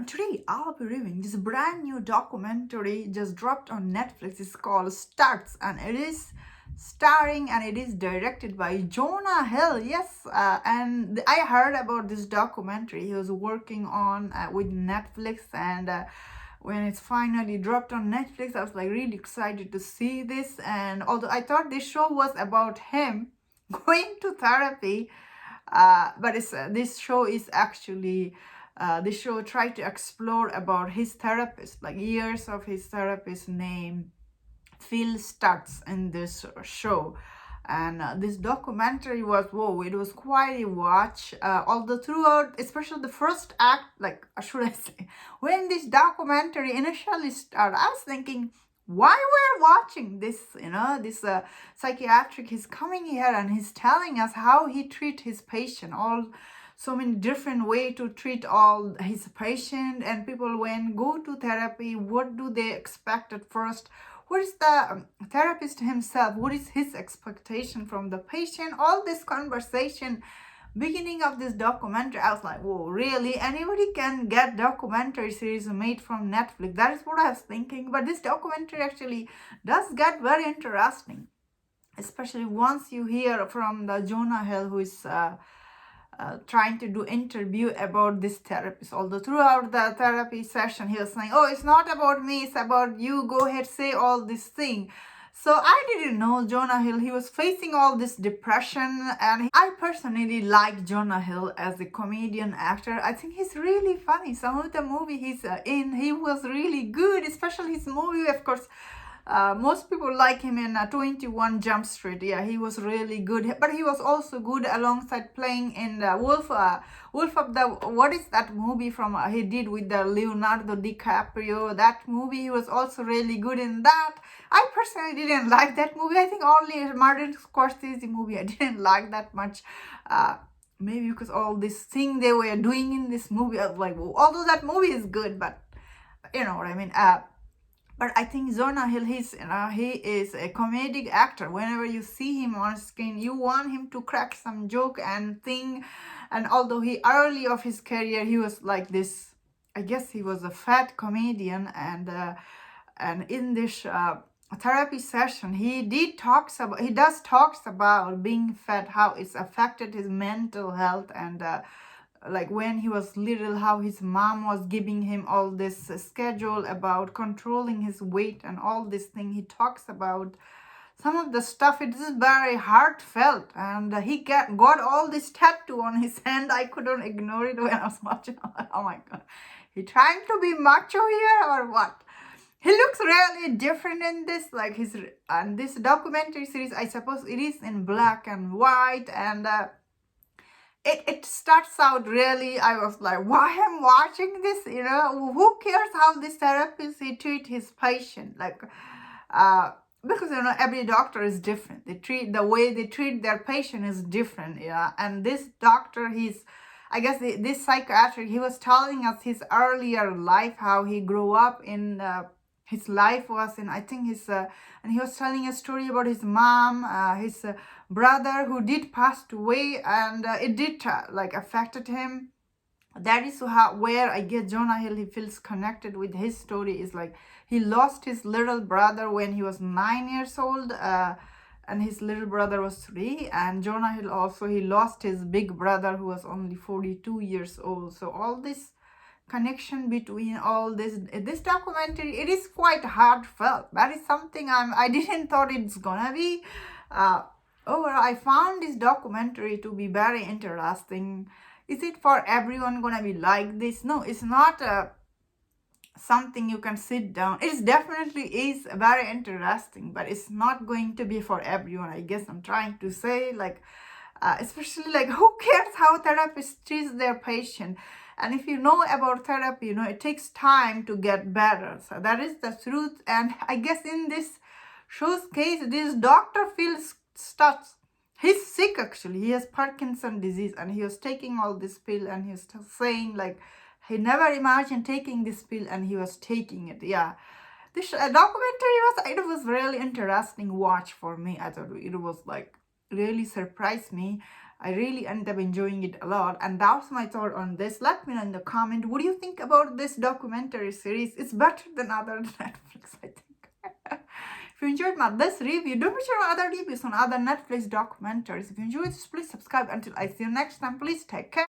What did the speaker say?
everyone. Today I'll be reviewing this brand new documentary just dropped on Netflix. It's called Stutz, and it is starring and it is directed by Jonah Hill. Yes, and I heard about this documentary he was working on with Netflix, and when it's finally dropped on Netflix, I was like really excited to see this. And although I thought this show was about him going to therapy, but this show is actually this show tried to explore about his therapist, like years of his therapist named Phil Stutz in this show. And this documentary was, whoa, it was quite a watch. Although throughout, especially the first act, like, should I say, when this documentary initially started, I was thinking, why we're watching this, this psychiatric, he's coming here and he's telling us how he treat his patient, all so many different way to treat all his patient. And people when go to therapy, what do they expect at first? What is the therapist himself, what is his expectation from the patient? All this conversation beginning of this documentary, I was like, whoa, really? Anybody can get documentary series made from Netflix? That is what I was thinking. But this documentary actually does get very interesting, especially once you hear from the Jonah Hill, who is trying to do interview about this therapist. Although throughout the therapy session he was saying, oh, it's not about me, it's about you, go ahead, say all this thing. So I didn't know Jonah Hill, he was facing all this depression. And I personally like Jonah Hill as a comedian actor. I think he's really funny. Some of the movie he's in, he was really good, especially his movie, of course. Most people like him in 21 Jump Street. Yeah, he was really good. But he was also good alongside playing in the Wolf of the, what is that movie from he did with the Leonardo DiCaprio? That movie, he was also really good in that. I personally didn't like that movie. I think only Martin Scorsese movie I didn't like that much. Maybe because all this thing they were doing in this movie, I was like, well, although that movie is good, but you know what I mean. But I think Jonah Hill, he is a comedic actor. Whenever you see him on screen, you want him to crack some joke and thing. And although he early of his career, he was like this, I guess he was a fat comedian. And in this therapy session, he does talks about being fat, how it's affected his mental health, and like when he was little, how his mom was giving him all this schedule about controlling his weight and all this thing. He talks about some of the stuff. It is very heartfelt, and he got all this tattoo on his hand. I couldn't ignore it when I was watching. Oh my god, he trying to be macho here or what? He looks really different in this, like and this documentary series, I suppose it is in black and white, and it starts out really, I was like, why am watching this? Who cares how this therapist he treat his patient? Like, because every doctor is different. The way they treat their patient is different. Yeah, and this doctor, I guess this psychiatrist, he was telling us his earlier life, how he grew up in. His life was in, I think and he was telling a story about his mom, his brother who did passed away, and it did affected him. That is where I guess Jonah Hill, he feels connected with his story, is like he lost his little brother when he was 9 years old, and his little brother was 3. And Jonah Hill also, he lost his big brother who was only 42 years old. So all this connection between all this documentary, it is quite heartfelt. That is something I didn't thought it's gonna be. Overall, I found this documentary to be very interesting. Is it for everyone gonna be like this? No, it's not something you can sit down. It definitely is very interesting, but it's not going to be for everyone. I guess I'm trying to say, like, especially like, who cares how therapists treat their patient? And if you know about therapy, it takes time to get better. So that is the truth. And I guess in this show's case, this doctor Phil Stutz, he's sick actually. He has Parkinson's disease, and he was taking all this pill, and he's saying like he never imagined taking this pill, and he was taking it. Yeah. This documentary was really interesting watch for me. I thought it was like really surprised me. I really ended up enjoying it a lot, and that's my thought on this. Let me know in the comment. What do you think about this documentary series? It's better than other Netflix, I think. If you enjoyed this review, don't forget my other reviews on other Netflix documentaries. If you enjoyed this, please subscribe. Until I see you next time, please take care.